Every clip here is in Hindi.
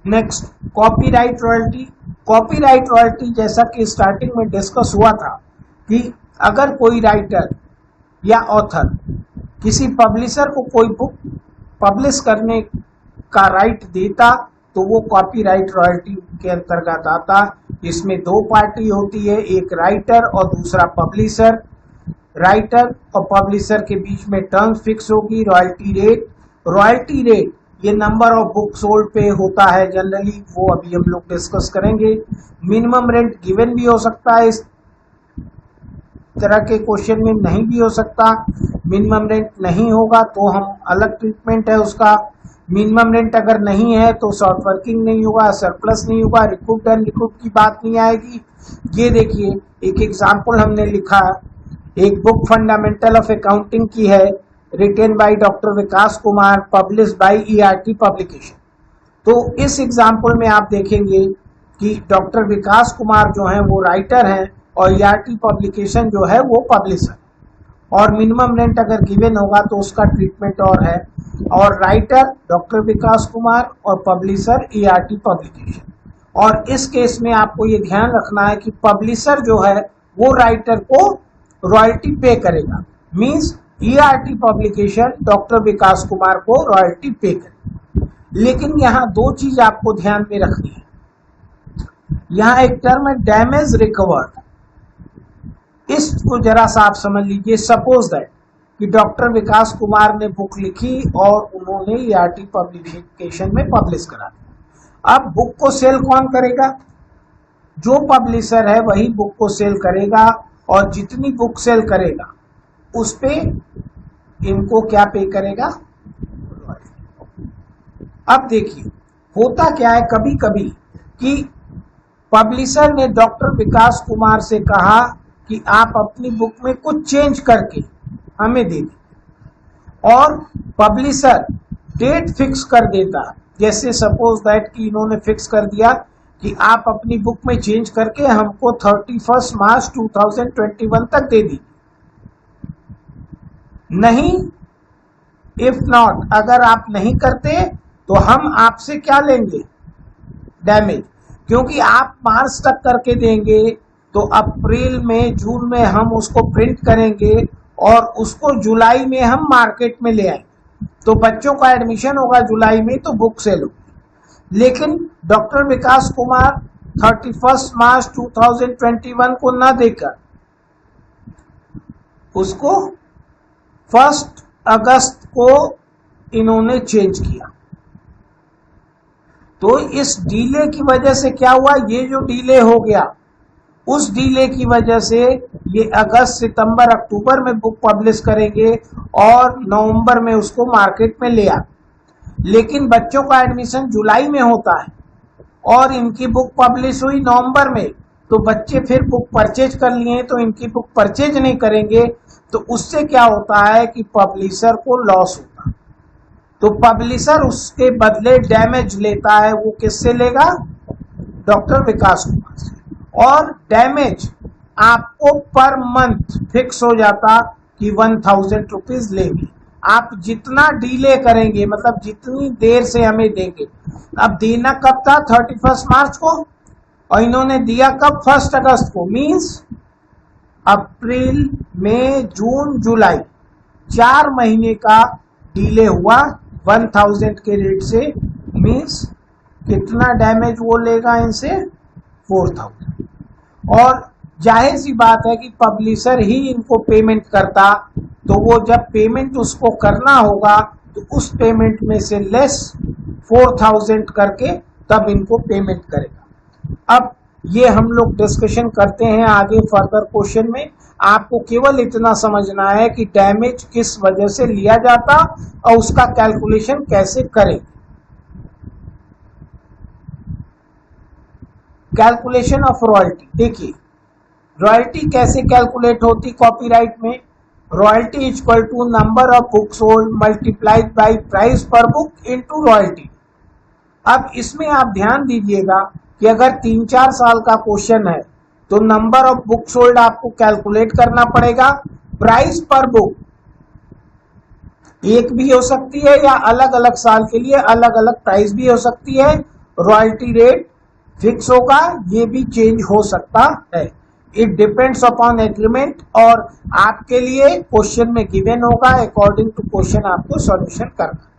Next copyright royalty. Copyright royalty जैसा कि स्टार्टिंग में डिस्कस हुआ था कि अगर कोई राइटर या ऑथर किसी पब्लिशर को कोई बुक पब्लिश करने का राइट देता तो वो कॉपीराइट रॉयल्टी के अंतर्गत आता। इसमें दो पार्टी होती है, एक राइटर और दूसरा पब्लिशर। राइटर और पब्लिशर के बीच में टर्म फिक्स होगी, रॉयल्टी रेट। रॉयल्टी रेट ये नंबर ऑफ बुक सोल्ड पे होता है जनरली, वो अभी हम लोग डिस्कस करेंगे। मिनिमम रेंट गिवन भी हो सकता है, इस तरह के क्वेश्चन में नहीं भी हो सकता। मिनिमम रेंट नहीं होगा तो हम अलग ट्रीटमेंट है उसका। मिनिमम रेंट अगर नहीं है तो शॉर्ट वर्किंग नहीं होगा, सरप्लस नहीं होगा, रिकूप्ड अनरिकूप्ड की बात नहीं आएगी। ये देखिए एक एग्जाम्पल हमने लिखा, एक बुक फंडामेंटल ऑफ अकाउंटिंग की है, written by doctor Vikas Kumar, publish by ERT publication. तो इस एग्जाम्पल में आप देखेंगे कि डॉक्टर विकास कुमार जो है वो राइटर हैं और ईआरटी पब्लिकेशन जो है वो पब्लिशर। और मिनिमम रेंट अगर गिवन होगा तो उसका ट्रीटमेंट और है। और राइटर डॉक्टर विकास कुमार और पब्लिशर ईआरटी पब्लिकेशन। और इस केस में आपको ये ध्यान रखना है कि पब्लिशर जो है वो राइटर को रॉयल्टी पे करेगा, मींस ईआरटी पब्लिकेशन डॉक्टर विकास कुमार को रॉयल्टी पे करेगा। लेकिन यहाँ दो चीज आपको ध्यान में रखनी है। यहाँ एक टर्म है डैमेज रिकवर्ड, इसको जरा सा आप समझ लीजिए। सपोज दैट कि डॉक्टर विकास कुमार ने बुक लिखी और उन्होंने ईआरटी पब्लिकेशन में पब्लिश करा दिया। अब बुक को सेल कौन करेगा? जो पब्लिशर है वही बुक को सेल करेगा, और जितनी बुक सेल करेगा उस पे इनको क्या पे करेगा? अब देखिए होता क्या है कभी कभी कि पब्लिशर ने डॉक्टर विकास कुमार से कहा कि आप अपनी बुक में कुछ चेंज करके हमें दे दें, और पब्लिशर डेट फिक्स कर देता। जैसे सपोज दैट कि इन्होंने फिक्स कर दिया कि आप अपनी बुक में चेंज करके हमको 31 मार्च 2021 तक दे दी। नहीं, इफ नॉट, अगर आप नहीं करते तो हम आपसे क्या लेंगे? डैमेज। क्योंकि आप मार्च तक करके देंगे तो अप्रैल में जून में हम उसको प्रिंट करेंगे और उसको जुलाई में हम मार्केट में ले आएंगे, तो बच्चों का एडमिशन होगा जुलाई में, तो बुक सेल होगी। लेकिन डॉक्टर विकास कुमार 31 मार्च 2021 को न देकर उसको 1 अगस्त को इन्होंने चेंज किया। तो इस डीले की वजह से क्या हुआ? ये जो डीले हो गया, उस डीले की वजह से ये अगस्त, सितंबर, अक्टूबर में बुक पब्लिश करेंगे और नवंबर में उसको मार्केट में ले आ। लेकिन बच्चों का एडमिशन जुलाई में होता है और इनकी बुक पब्लिश हुई नवंबर में, तो बच्चे फिर बुक परचेज कर लिए तो इनकी बुक परचेज नहीं करेंगे, तो उससे क्या होता है कि पब्लिशर को लॉस होता है। तो पब्लिशर उसके बदले डैमेज लेता है। वो किससे लेगा? डॉक्टर विकास कुमार से। और डैमेज आपको पर मंथ फिक्स हो जाता कि 1000 रुपीज लेंगे। आप जितना डीले करेंगे, मतलब जितनी देर से हमें देंगे। अब देना कब था? 31 मार्च को, और इन्होंने दिया कब? 1 अगस्त को। मींस अप्रैल, मई, जून, जुलाई, 4 महीने का डीले हुआ 1000 के रेट से। मींस कितना डैमेज वो लेगा इनसे? 4000। और जाहिर सी बात है कि पब्लिशर ही इनको पेमेंट करता, तो वो जब पेमेंट उसको करना होगा तो उस पेमेंट में से लेस 4000 करके तब इनको पेमेंट करेगा। अब ये हम लोग डिस्कशन करते हैं आगे फर्दर क्वेश्चन में। आपको केवल इतना समझना है कि डैमेज किस वजह से लिया जाता और उसका कैलकुलेशन कैसे करें। Calculation of royalty. देखिए रॉयल्टी कैसे कैलकुलेट होती कॉपीराइट में? Royalty equal to number of book sold multiplied by price per book into royalty. अब इसमें आप ध्यान दीजिएगा कि अगर 3-4 साल का क्वेश्चन है तो नंबर ऑफ बुक सोल्ड आपको कैलकुलेट करना पड़ेगा। प्राइस पर बुक एक भी हो सकती है या अलग अलग साल के लिए अलग अलग प्राइस भी हो सकती है, रॉयल्टी रेट फिक्स होगा, ये भी चेंज हो सकता है। इट डिपेंड्स अपॉन एग्रीमेंट, और आपके लिए क्वेश्चन में गिवन होगा, अकॉर्डिंग टू क्वेश्चन आपको सॉल्यूशन करना।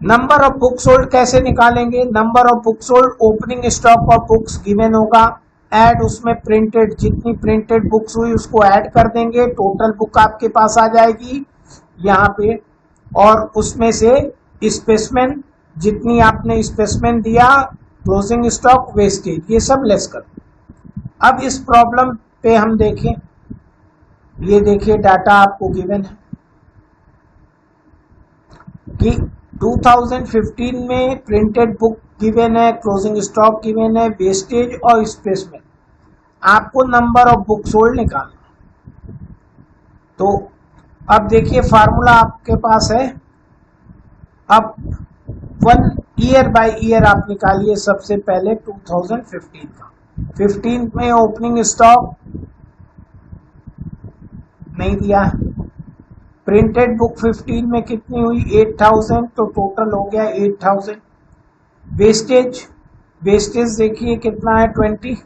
नंबर ऑफ बुक सोल्ड कैसे निकालेंगे? Number of book sold, opening stock of books given होगा, ऐड उसमें प्रिंटेड, जितनी प्रिंटेड बुक्स हुई उसको ऐड कर देंगे, टोटल बुक आपके पास आ जाएगी यहाँ पे, और उसमें से स्पेसिमेन, जितनी आपने स्पेसिमेन दिया, क्लोजिंग स्टॉक, वेस्टेज, ये सब लेस कर। अब इस प्रॉब्लम पे हम देखें, ये देखिए डाटा आपको गिवन है कि 2015 में प्रिंटेड बुक गिवन है, क्लोजिंग स्टॉक गिवन है, वेस्टेज और स्पेसिमेन। आपको नंबर ऑफ बुक सोल्ड निकालना। तो अब देखिए फार्मूला आपके पास है। अब 1 ईयर बाय ईयर आप निकालिए। सबसे पहले 2015 का, 15 में ओपनिंग स्टॉक नहीं दिया है, प्रिंटेड बुक 15 में कितनी हुई 8000, तो टोटल हो गया 8000। वेस्टेज, वेस्टेज देखिए कितना है 20,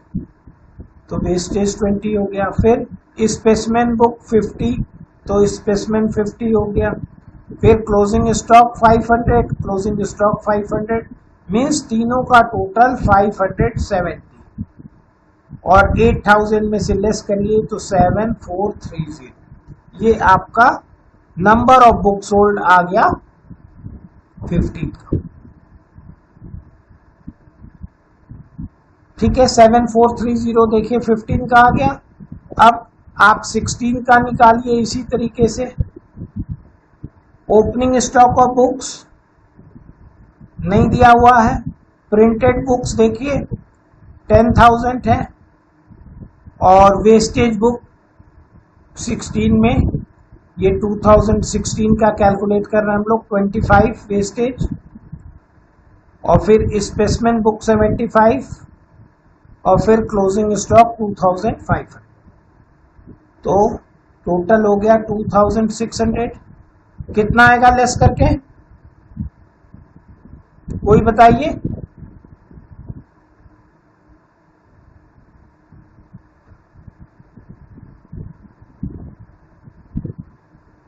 तो वेस्टेज 20 हो गया। फिर स्पेसिमेन बुक 50, तो स्पेसिमेन 50 हो गया। फिर closing stock 500, closing stock 500, means तीनों का टोटल 570, और 8000 में से लेस करिए तो 7430। ये आपका नंबर ऑफ बुक सोल्ड आ गया 15 का। ठीक है, 7430 देखिए 15 का आ गया। अब आप 16 का निकालिए इसी तरीके से। ओपनिंग स्टॉक ऑफ बुक्स नहीं दिया हुआ है, प्रिंटेड बुक्स देखिए 10,000 है, और वेस्टेज बुक 16 में, ये 2016 का कैलकुलेट कर रहे हैं हम लोग, 25 वेस्टेज, और फिर स्पेसिमेन बुक 75, और फिर क्लोजिंग स्टॉक 2500, तो टोटल हो गया 2600। कितना आएगा लेस करके, कोई बताइए?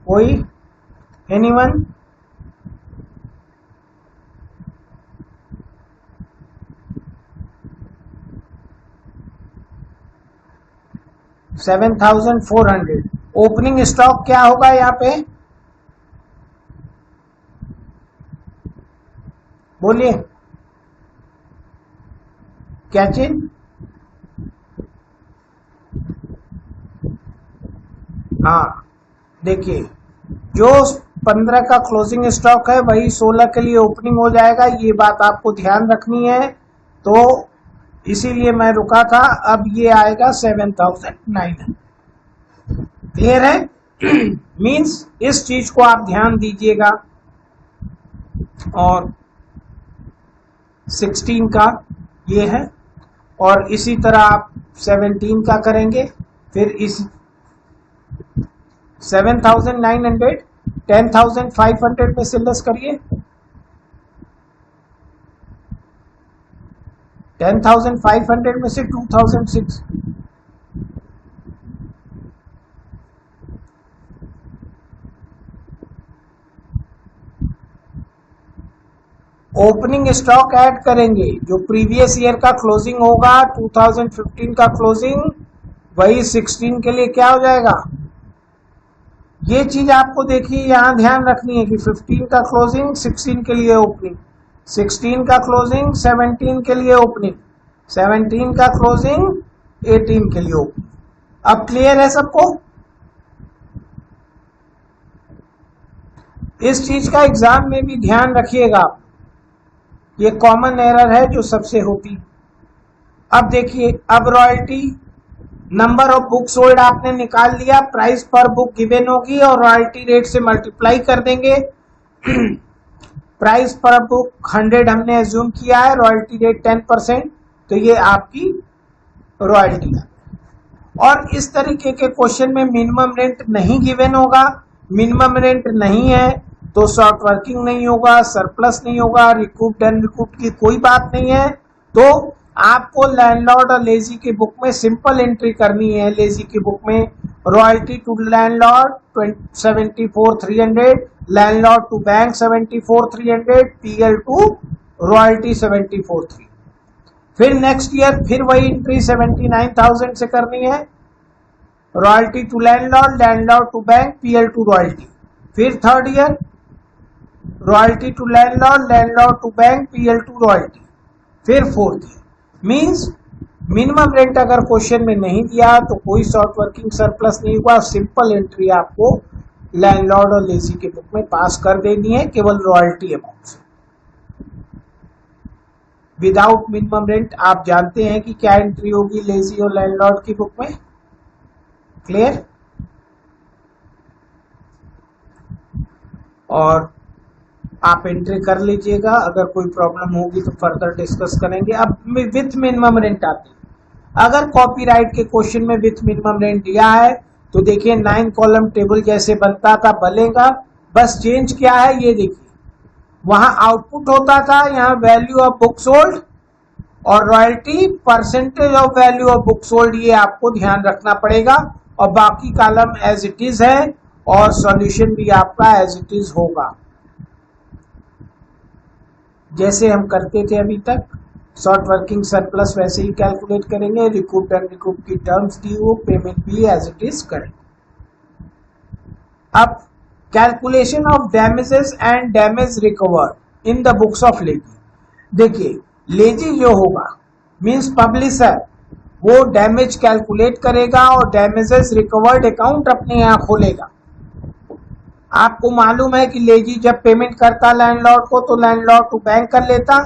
कोई? एनीवन? $7,400। ओपनिंग स्टॉक क्या होगा यहाँ पे, बोलिए क्या चीज? हाँ देखिए, जो 15 का क्लोजिंग स्टॉक है वही 16 के लिए ओपनिंग हो जाएगा, ये बात आपको ध्यान रखनी है। तो इसीलिए मैं रुका था। अब ये आएगा 7,900। क्लियर है? मीन्स इस चीज को आप ध्यान दीजिएगा। और 16 का ये है, और इसी तरह आप 17 का करेंगे। फिर इस 7,900 10,500 में से लेस करिए, 10,500 में से 2,006, ओपनिंग स्टॉक ऐड करेंगे, जो प्रीवियस ईयर का क्लोजिंग होगा 2015 का क्लोजिंग, वही 16 के लिए क्या हो जाएगा। ये चीज आपको देखिए यहां ध्यान रखनी है कि 15 का क्लोजिंग 16 के लिए ओपनिंग, 16 का क्लोजिंग 17 के लिए ओपनिंग, 17 का क्लोजिंग 18 के लिए ओपनिंग। अब क्लियर है सबको? इस चीज का एग्जाम में भी ध्यान रखिएगा, ये कॉमन एरर है जो सबसे होती। अब देखिए, अब royalty, number of book sold आपने निकाल लिया, प्राइस पर बुक गिवन होगी और रॉयल्टी रेट से मल्टीप्लाई कर देंगे। प्राइस पर बुक 100 हमने एज्यूम किया है, रॉयल्टी रेट 10%, तो ये आपकी रॉयल्टी है। और इस तरीके के क्वेश्चन में मिनिमम रेंट नहीं गिवन होगा, मिनिमम रेंट नहीं है तो शॉर्ट वर्किंग नहीं होगा, सरप्लस नहीं होगा, रिकूप्ड अनरिकूप्ड की कोई बात नहीं है। तो आपको लैंडलॉर्ड और लेजी की बुक में सिंपल एंट्री करनी है। लेजी की बुक में royalty to landlord 74,300, landlord to bank 74,300, PL to royalty 74,300। फिर नेक्स्ट ईयर फिर वही एंट्री 79,000 से करनी है, royalty to landlord, landlord to bank, PL to royalty. फिर third year royalty to landlord, landlord to bank, PL to royalty. फिर fourth year means minimum rent अगर क्वेश्चन में नहीं दिया तो कोई शॉर्ट वर्किंग सरप्लस नहीं हुआ, सिंपल एंट्री आपको लैंडलॉर्ड और लेजी के बुक में पास कर देनी है केवल रॉयल्टी अमाउंट से। विदाउट मिनिमम रेंट आप जानते हैं कि क्या एंट्री होगी लेजी और लैंडलॉर्ड की बुक में। क्लियर? और आप एंट्री कर लीजिएगा, अगर कोई प्रॉब्लम होगी तो फर्दर डिस्कस करेंगे। अब विथ मिनिमम रेंट आती है। अगर कॉपीराइट के क्वेश्चन में विथ मिनिमम रेंट दिया है तो देखिए 9 कॉलम टेबल जैसे बनता था बनेगा, बस चेंज क्या है ये देखिए, वहां आउटपुट होता था, यहाँ वैल्यू ऑफ बुक सोल्ड और royalty percentage of value of book sold, ये आपको ध्यान रखना पड़ेगा। और बाकी कॉलम एज इट इज है और सॉल्यूशन भी आपका एज इट इज होगा जैसे हम करते थे अभी तक। शॉर्ट वर्किंग सरप्लस वैसे ही कैलकुलेट करेंगे, रिकूप्ड एंड रिकूप्ड की टर्म्स दी हो, पेमेंट भी एज इट इज करेंगे। अब calculation of damages and damage recovered in the books of lazy. देखिए लेजी जो होगा मींस पब्लिशर, वो डैमेज कैलकुलेट करेगा और डैमेजेस रिकवर्ड अकाउंट अपने यहाँ खोलेगा। आपको मालूम है कि लेजी जब पेमेंट करता लैंडलॉर्ड को तो लैंडलॉर्ड टू बैंक कर लेता,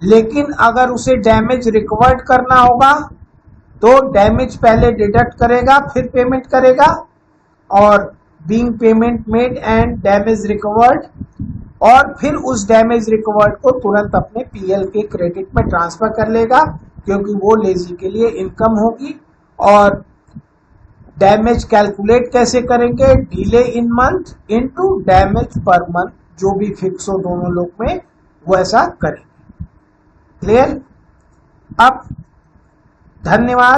लेकिन अगर उसे डैमेज रिकवर्ड करना होगा तो डैमेज पहले डिडक्ट करेगा फिर पेमेंट करेगा, और being payment made and damage recovered, और फिर उस डैमेज रिकवर्ड को तुरंत अपने पीएल के क्रेडिट में ट्रांसफर कर लेगा क्योंकि वो लेजी के लिए इनकम होगी। और डैमेज कैलकुलेट कैसे करेंगे, delay in month into damage per month, जो भी फिक्स हो दोनों लोग में वो ऐसा करेंगे। क्लियर? अब धन्यवाद।